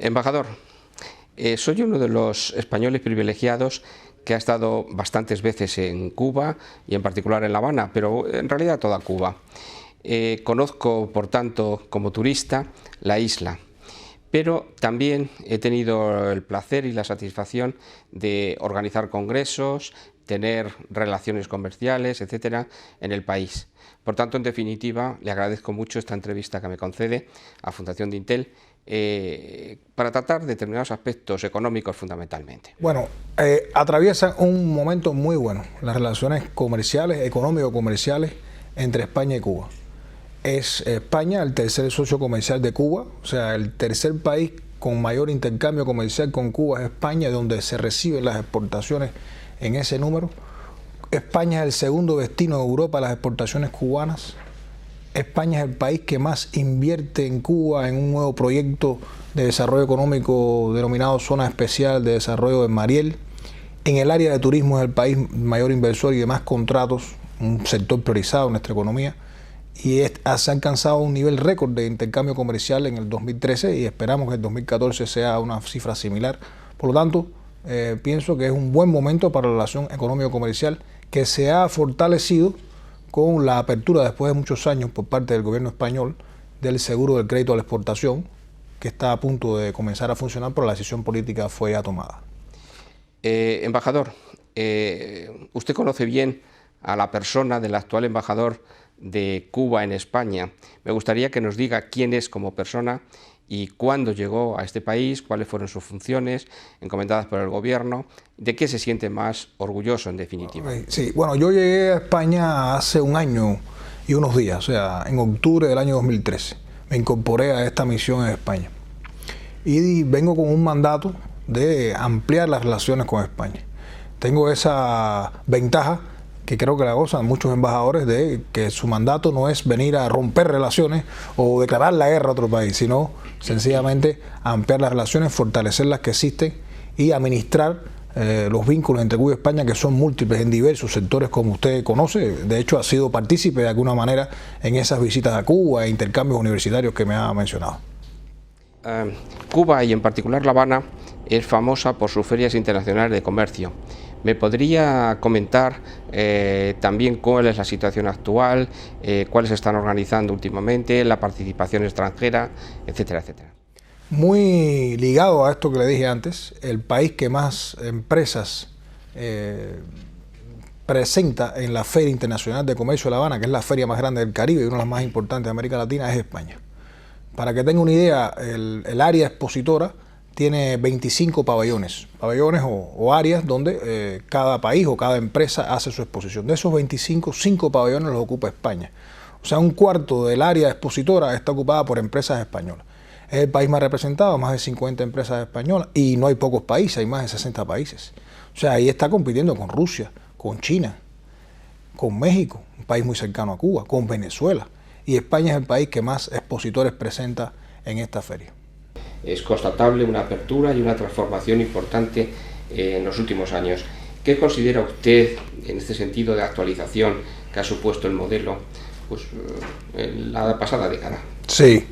Embajador, soy uno de los españoles privilegiados que ha estado bastantes veces en Cuba y en particular en La Habana, pero en realidad toda Cuba. Conozco, por tanto, como turista, la isla, pero también he tenido el placer y la satisfacción de organizar congresos, tener relaciones comerciales, etcétera, en el país. Por tanto, en definitiva, le agradezco mucho esta entrevista que me concede a Fundación Dintel para tratar determinados aspectos económicos fundamentalmente. Bueno, atraviesan un momento muy bueno las relaciones comerciales, económico-comerciales entre España y Cuba. Es España el tercer socio comercial de Cuba, o sea, el tercer país con mayor intercambio comercial con Cuba es España, donde se reciben las exportaciones en ese número. España es el segundo destino de Europa a las exportaciones cubanas. España es el país que más invierte en Cuba en un nuevo proyecto de desarrollo económico denominado Zona Especial de Desarrollo de Mariel. En el área de turismo es el país mayor inversor y de más contratos, un sector priorizado en nuestra economía. Y se ha alcanzado un nivel récord de intercambio comercial en el 2013 y esperamos que el 2014 sea una cifra similar. Por lo tanto, pienso que es un buen momento para la relación económico-comercial que se ha fortalecido con la apertura después de muchos años por parte del gobierno español del seguro del crédito a la exportación, que está a punto de comenzar a funcionar, pero la decisión política fue ya tomada. Embajador, usted conoce bien a la persona del actual embajador de Cuba en España. Me gustaría que nos diga quién es como persona y cuándo llegó a este país, cuáles fueron sus funciones encomendadas por el gobierno, de qué se siente más orgulloso en definitiva. Sí, bueno, yo llegué a España hace un año y unos días, o sea, en octubre del año 2013. Me incorporé a esta misión en España y vengo con un mandato de ampliar las relaciones con España. Tengo esa ventaja que creo que la gozan muchos embajadores, de que su mandato no es venir a romper relaciones o declarar la guerra a otro país, sino sencillamente ampliar las relaciones, fortalecer las que existen y administrar los vínculos entre Cuba y España, que son múltiples en diversos sectores, como usted conoce. De hecho, ha sido partícipe de alguna manera en esas visitas a Cuba e intercambios universitarios que me ha mencionado. Cuba, y en particular La Habana, es famosa por sus ferias internacionales de comercio. ¿Me podría comentar también cuál es la situación actual, cuáles se están organizando últimamente, la participación extranjera, etcétera, etcétera? Muy ligado a esto que le dije antes, el país que más empresas presenta en la Feria Internacional de Comercio de La Habana, que es la feria más grande del Caribe y una de las más importantes de América Latina, es España. Para que tenga una idea, el área expositora tiene 25 pabellones o áreas donde cada país o cada empresa hace su exposición. De esos 25, 5 pabellones los ocupa España. O sea, un cuarto del área expositora está ocupada por empresas españolas. Es el país más representado, más de 50 empresas españolas, y no hay pocos países, hay más de 60 países. O sea, ahí está compitiendo con Rusia, con China, con México, un país muy cercano a Cuba, con Venezuela. Y España es el país que más expositores presenta en esta feria. Es constatable una apertura y una transformación importante en los últimos años. ¿Qué considera usted en este sentido de actualización que ha supuesto el modelo en la pasada década? Sí,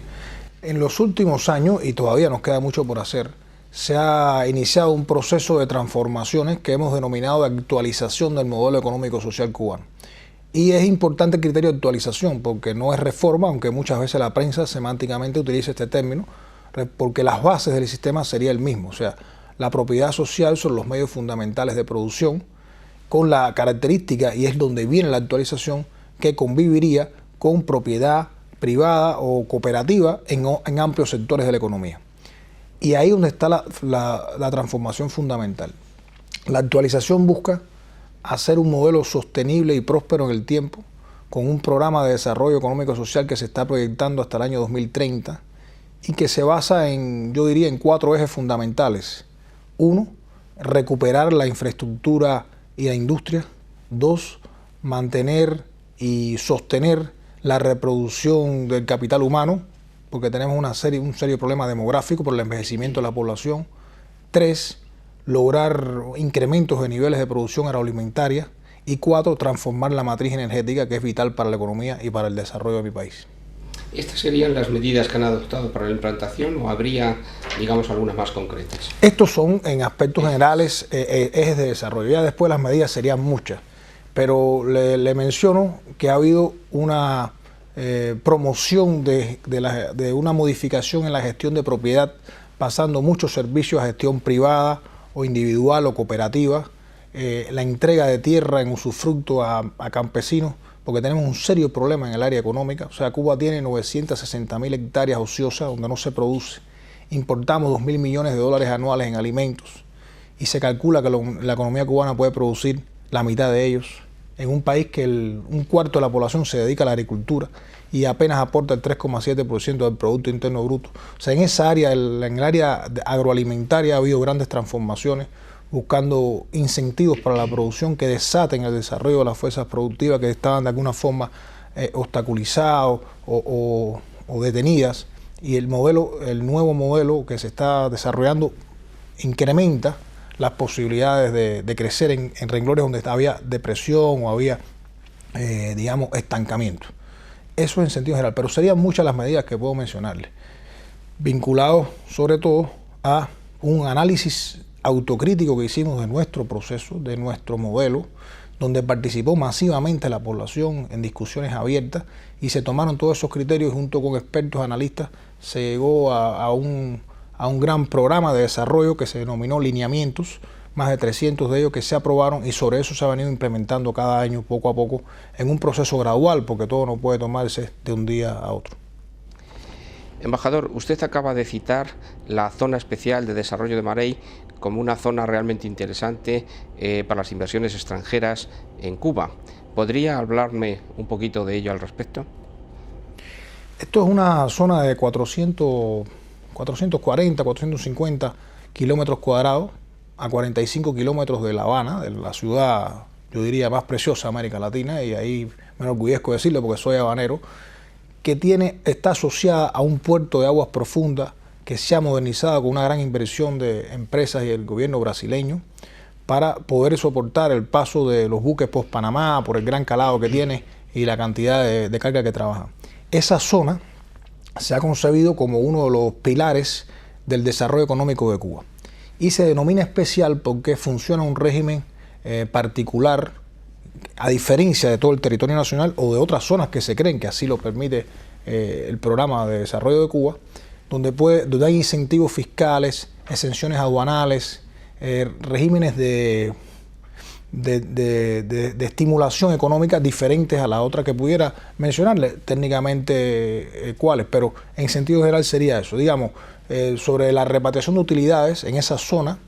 en los últimos años, y todavía nos queda mucho por hacer, se ha iniciado un proceso de transformaciones que hemos denominado de actualización del modelo económico social cubano. Y es importante el criterio de actualización porque no es reforma, aunque muchas veces la prensa semánticamente utiliza este término, porque las bases del sistema sería el mismo. O sea, la propiedad social son los medios fundamentales de producción, con la característica, y es donde viene la actualización, que conviviría con propiedad privada o cooperativa en amplios sectores de la economía. Y ahí es donde está la transformación fundamental. La actualización busca hacer un modelo sostenible y próspero en el tiempo, con un programa de desarrollo económico-social que se está proyectando hasta el año 2030, y que se basa en, yo diría, en 4 ejes fundamentales. 1, recuperar la infraestructura y la industria. 2, mantener y sostener la reproducción del capital humano, porque tenemos un serio problema demográfico por el envejecimiento de la población. 3, lograr incrementos de niveles de producción agroalimentaria. Y 4, transformar la matriz energética, que es vital para la economía y para el desarrollo de mi país. ¿Estas serían las medidas que han adoptado para la implantación o habría, digamos, algunas más concretas? Estos son, en aspectos generales, ejes de desarrollo. Ya después las medidas serían muchas, pero le menciono que ha habido una promoción de una modificación en la gestión de propiedad, pasando muchos servicios a gestión privada o individual o cooperativa, la entrega de tierra en usufructo a campesinos, porque tenemos un serio problema en el área económica. O sea, Cuba tiene 960.000 hectáreas ociosas donde no se produce. Importamos 2.000 millones de dólares anuales en alimentos y se calcula que la economía cubana puede producir la mitad de ellos en un país que un cuarto de la población se dedica a la agricultura y apenas aporta el 3,7% del Producto Interno Bruto. O sea, en esa área, en el área agroalimentaria ha habido grandes transformaciones, buscando incentivos para la producción que desaten el desarrollo de las fuerzas productivas que estaban de alguna forma obstaculizadas o detenidas. Y el nuevo modelo que se está desarrollando incrementa las posibilidades de crecer en renglones donde había depresión o había, digamos, estancamiento. Eso en sentido general, pero serían muchas las medidas que puedo mencionarles, vinculados sobre todo a un análisis autocrítico que hicimos de nuestro proceso, de nuestro modelo, donde participó masivamente la población en discusiones abiertas y se tomaron todos esos criterios junto con expertos analistas. Se llegó a un gran programa de desarrollo que se denominó Lineamientos, más de 300 de ellos que se aprobaron y sobre eso se ha venido implementando cada año poco a poco en un proceso gradual, porque todo no puede tomarse de un día a otro. Embajador, usted acaba de citar la Zona Especial de Desarrollo de Marey como una zona realmente interesante para las inversiones extranjeras en Cuba. ¿Podría hablarme un poquito de ello al respecto? Esto es una zona de 440, 450 kilómetros cuadrados, a 45 kilómetros de La Habana, de la ciudad, yo diría, más preciosa de América Latina, y ahí me enorgullezco decirlo porque soy habanero, que está asociada a un puerto de aguas profundas que se ha modernizado con una gran inversión de empresas y el gobierno brasileño para poder soportar el paso de los buques post-Panamá por el gran calado que tiene y la cantidad de carga que trabaja. Esa zona se ha concebido como uno de los pilares del desarrollo económico de Cuba y se denomina especial porque funciona un régimen particular, a diferencia de todo el territorio nacional o de otras zonas que se creen que así lo permite el programa de desarrollo de Cuba, donde hay incentivos fiscales, exenciones aduanales, regímenes de estimulación económica diferentes a la otra que pudiera mencionarle técnicamente cuáles, pero en sentido general sería eso. Digamos, sobre la repatriación de utilidades en esa zona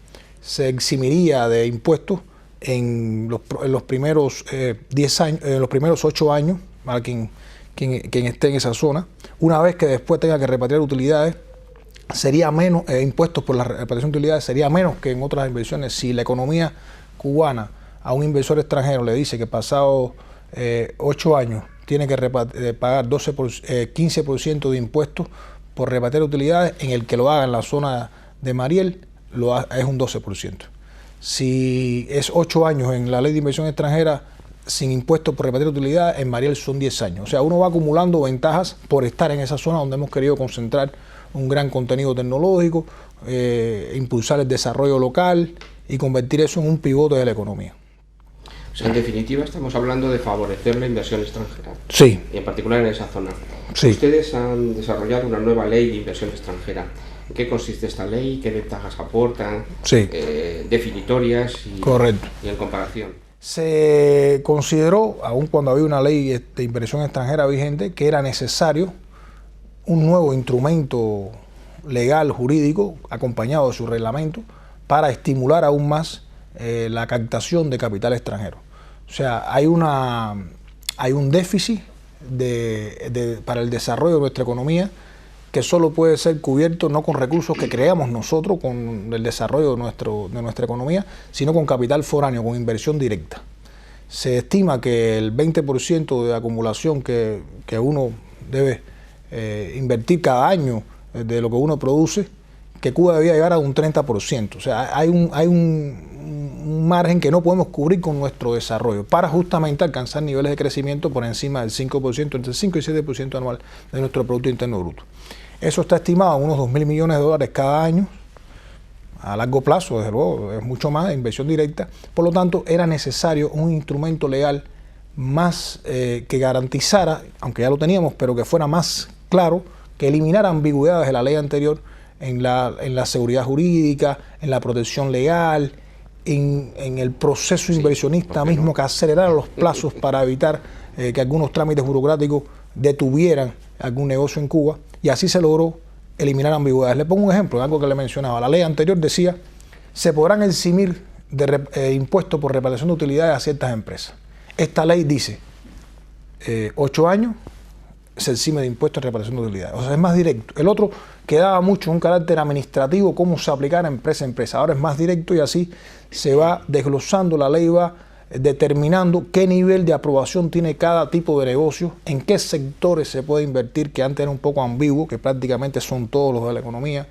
se eximiría de impuestos en los primeros 10 años, en los primeros 8 años, para quien esté en esa zona. Una vez que después tenga que repatriar utilidades, sería menos, impuestos por la repatriación de utilidades sería menos que en otras inversiones. Si la economía cubana a un inversor extranjero le dice que pasado 8 años tiene que pagar 15% de impuestos por repatriar utilidades, en el que lo haga en la zona de Mariel es un 12%. Si es 8 años en la ley de inversión extranjera sin impuestos por repatriar utilidades, en Mariel son 10 años. O sea, uno va acumulando ventajas por estar en esa zona donde hemos querido concentrar un gran contenido tecnológico, impulsar el desarrollo local y convertir eso en un pivote de la economía. O sea, en definitiva estamos hablando de favorecer la inversión extranjera. Sí. Y en particular en esa zona. Sí. Ustedes han desarrollado una nueva ley de inversión extranjera. ¿En qué consiste esta ley? ¿Qué ventajas aporta? Sí. Definitorias Correcto. Y en comparación. Se consideró, aun cuando había una ley de inversión extranjera vigente, que era necesario un nuevo instrumento legal, jurídico, acompañado de su reglamento, para estimular aún más la captación de capital extranjero. O sea, hay un déficit para el desarrollo de nuestra economía que solo puede ser cubierto no con recursos que creamos nosotros con el desarrollo de nuestra economía, sino con capital foráneo, con inversión directa. Se estima que el 20% de acumulación que uno debe invertir cada año de lo que uno produce, que Cuba debía llegar a un 30%. O sea, hay un un margen que no podemos cubrir con nuestro desarrollo para justamente alcanzar niveles de crecimiento por encima del 5%, entre el 5 y 7% anual de nuestro Producto Interno Bruto. Eso está estimado en unos 2.000 millones de dólares cada año. A largo plazo, desde luego, es mucho más de inversión directa. Por lo tanto, era necesario un instrumento legal más que garantizara, aunque ya lo teníamos, pero que fuera más claro, que eliminara ambigüedades de la ley anterior en la seguridad jurídica, en la protección legal, en el proceso inversionista mismo, que acelerara los plazos para evitar que algunos trámites burocráticos detuvieran algún negocio en Cuba, y así se logró eliminar ambigüedades. Le pongo un ejemplo, algo que le mencionaba. La ley anterior decía, se podrán eximir de impuestos por repartición de utilidades a ciertas empresas. Esta ley dice, 8 años se exime de impuestos de repartición de utilidades. O sea, es más directo. El otro quedaba mucho un carácter administrativo, cómo se aplicara empresa a empresa. Ahora es más directo y así se va desglosando, la ley va determinando qué nivel de aprobación tiene cada tipo de negocio, en qué sectores se puede invertir, que antes era un poco ambiguo, que prácticamente son todos los de la economía.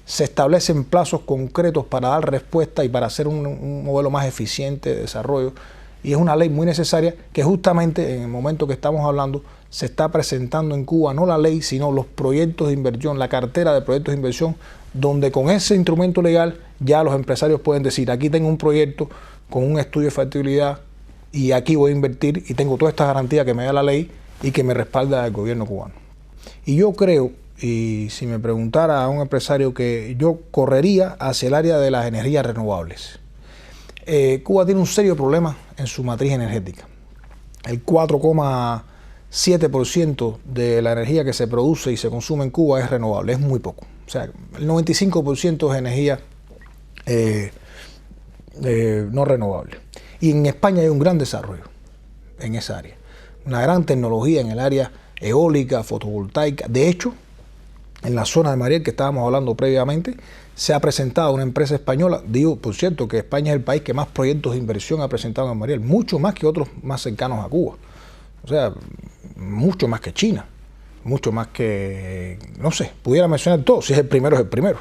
Se establecen plazos concretos para dar respuesta y para hacer un modelo más eficiente de desarrollo. Y es una ley muy necesaria que justamente en el momento que estamos hablando se está presentando en Cuba, no la ley, sino los proyectos de inversión, la cartera de proyectos de inversión, donde con ese instrumento legal ya los empresarios pueden decir, aquí tengo un proyecto con un estudio de factibilidad y aquí voy a invertir y tengo todas estas garantías que me da la ley y que me respalda el gobierno cubano. Y yo creo, y si me preguntara a un empresario, que yo correría hacia el área de las energías renovables. Cuba tiene un serio problema en su matriz energética. El 4,7% de la energía que se produce y se consume en Cuba es renovable, es muy poco. O sea, el 95% es energía no renovable. Y en España hay un gran desarrollo en esa área. Una gran tecnología en el área eólica, fotovoltaica. De hecho, en la zona de Mariel que estábamos hablando previamente, se ha presentado una empresa española. Digo, por cierto, que España es el país que más proyectos de inversión ha presentado en Mariel, mucho más que otros más cercanos a Cuba. O sea, mucho más que China, mucho más que, no sé, pudiera mencionar todo, si es el primero, es el primero.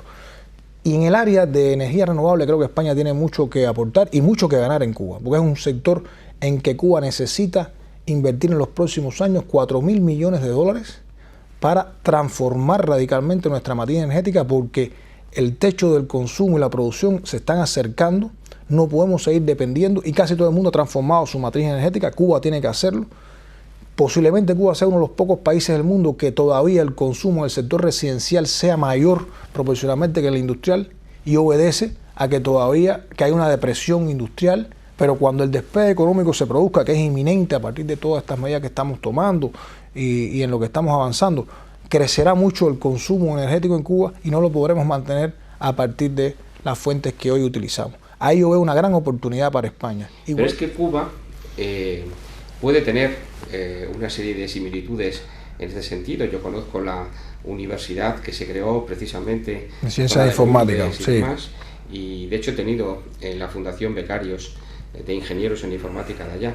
Y en el área de energía renovable creo que España tiene mucho que aportar y mucho que ganar en Cuba, porque es un sector en que Cuba necesita invertir en los próximos años 4.000 millones de dólares para transformar radicalmente nuestra matriz energética, porque el techo del consumo y la producción se están acercando, no podemos seguir dependiendo y casi todo el mundo ha transformado su matriz energética, Cuba tiene que hacerlo. Posiblemente Cuba sea uno de los pocos países del mundo que todavía el consumo del sector residencial sea mayor proporcionalmente que el industrial, y obedece a que todavía hay una depresión industrial, pero cuando el despegue económico se produzca, que es inminente a partir de todas estas medidas que estamos tomando y en lo que estamos avanzando, crecerá mucho el consumo energético en Cuba y no lo podremos mantener a partir de las fuentes que hoy utilizamos. Ahí yo veo una gran oportunidad para España. Pero es que Cuba puede tener una serie de similitudes en este sentido. Yo conozco la universidad que se creó precisamente en ciencias informáticas, sí. Demás, y de hecho he tenido en la fundación becarios de ingenieros en informática de allá.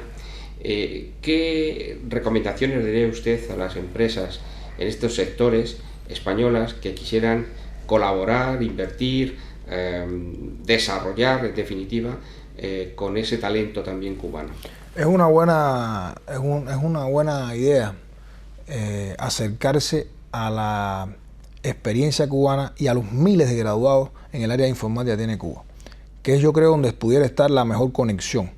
¿Qué recomendaciones daría usted a las empresas en estos sectores españolas que quisieran colaborar, invertir, desarrollar en definitiva con ese talento también cubano? Es una buena idea acercarse a la experiencia cubana y a los miles de graduados en el área de informática que tiene Cuba, que es, yo creo, donde pudiera estar la mejor conexión.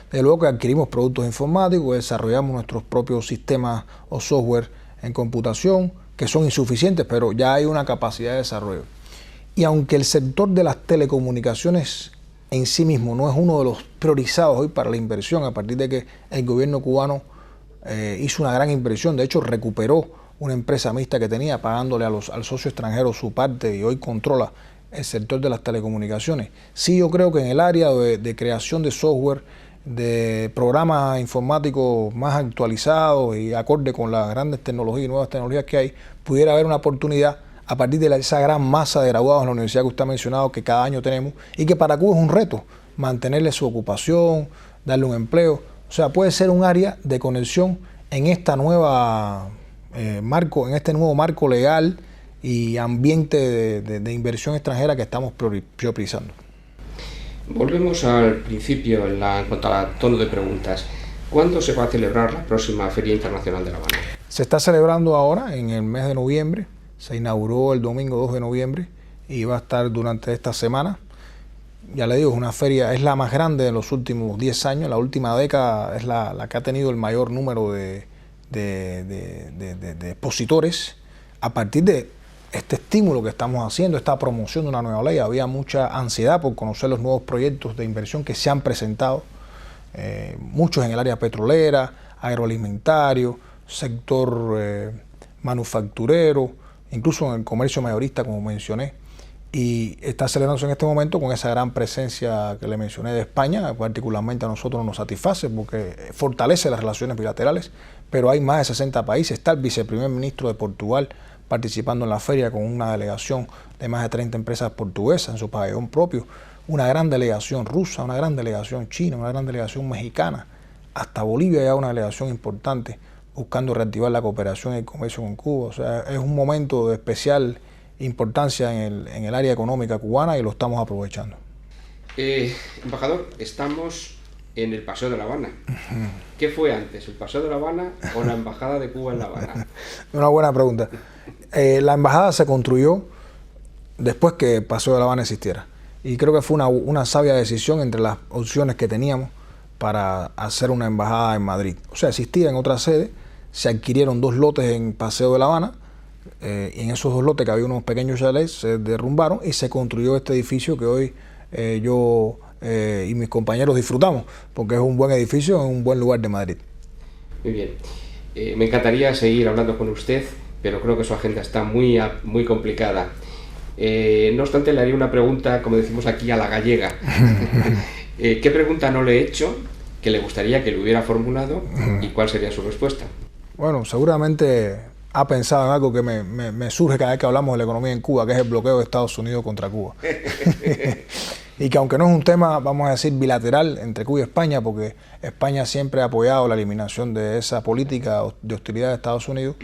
Desde luego que adquirimos productos informáticos, desarrollamos nuestros propios sistemas o software en computación, que son insuficientes, pero ya hay una capacidad de desarrollo. Y aunque el sector de las telecomunicaciones en sí mismo no es uno de los priorizados hoy para la inversión, a partir de que el gobierno cubano hizo una gran inversión, de hecho recuperó una empresa mixta que tenía, pagándole al socio extranjero su parte, y hoy controla el sector de las telecomunicaciones. Sí, yo creo que en el área de creación de software, de programas informáticos más actualizados y acorde con las grandes tecnologías y nuevas tecnologías que hay, pudiera haber una oportunidad a partir de esa gran masa de graduados en la universidad que usted ha mencionado, que cada año tenemos, y que para Cuba es un reto mantenerle su ocupación, darle un empleo. O sea, puede ser un área de conexión en esta nueva en este nuevo marco legal y ambiente de inversión extranjera que estamos priorizando. Volvemos al principio en cuanto al tono de preguntas. ¿Cuándo se va a celebrar la próxima Feria Internacional de La Habana? Se está celebrando ahora en el mes de noviembre. Se inauguró el domingo 2 de noviembre y va a estar durante esta semana. Ya le digo, es una feria, es la más grande de los últimos 10 años. La última década es la que ha tenido el mayor número de expositores. A partir de este estímulo que estamos haciendo, esta promoción de una nueva ley, había mucha ansiedad por conocer los nuevos proyectos de inversión que se han presentado, muchos en el área petrolera, agroalimentario, sector manufacturero, incluso en el comercio mayorista, como mencioné. Y está celebrándose en este momento con esa gran presencia que le mencioné de España, particularmente a nosotros nos satisface porque fortalece las relaciones bilaterales, pero hay más de 60 países. Está el viceprimer ministro de Portugal participando en la feria con una delegación de más de 30 empresas portuguesas en su pabellón propio, una gran delegación rusa, una gran delegación china, una gran delegación mexicana, hasta Bolivia hay una delegación importante buscando reactivar la cooperación y el comercio con Cuba. O sea, es un momento de especial importancia en el área económica cubana y lo estamos aprovechando. Embajador, estamos en el Paseo de La Habana. ¿Qué fue antes, el Paseo de La Habana o la Embajada de Cuba en La Habana? Una buena pregunta. La embajada se construyó después que el Paseo de La Habana existiera y creo que fue una sabia decisión entre las opciones que teníamos para hacer una embajada en Madrid. O sea, existía en otra sede, se adquirieron 2 lotes en Paseo de La Habana y en esos 2 lotes que había unos pequeños chalets se derrumbaron y se construyó este edificio que hoy yo y mis compañeros disfrutamos porque es un buen edificio en un buen lugar de Madrid. Muy bien. Me encantaría seguir hablando con usted, pero creo que su agenda está muy complicada. No obstante, le haría una pregunta, como decimos aquí, a la gallega. ¿Qué pregunta no le he hecho que le gustaría que le hubiera formulado y cuál sería su respuesta? Bueno, seguramente ha pensado en algo que me surge cada vez que hablamos de la economía en Cuba, que es el bloqueo de Estados Unidos contra Cuba. Y que aunque no es un tema, vamos a decir, bilateral entre Cuba y España, porque España siempre ha apoyado la eliminación de esa política de hostilidad de Estados Unidos,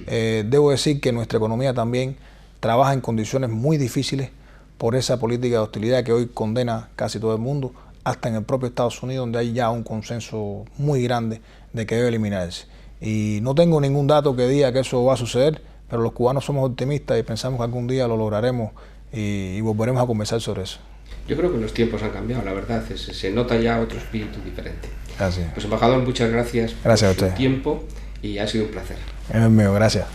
debo decir que nuestra economía también trabaja en condiciones muy difíciles por esa política de hostilidad que hoy condena casi todo el mundo, hasta en el propio Estados Unidos, donde hay ya un consenso muy grande de que debe eliminarse. Y no tengo ningún dato que diga que eso va a suceder, pero los cubanos somos optimistas y pensamos que algún día lo lograremos y volveremos a conversar sobre eso. Yo creo que los tiempos han cambiado, la verdad, se nota ya otro espíritu diferente. Gracias. Pues embajador, muchas gracias a usted. Por su tiempo y ha sido un placer. Es mío, gracias.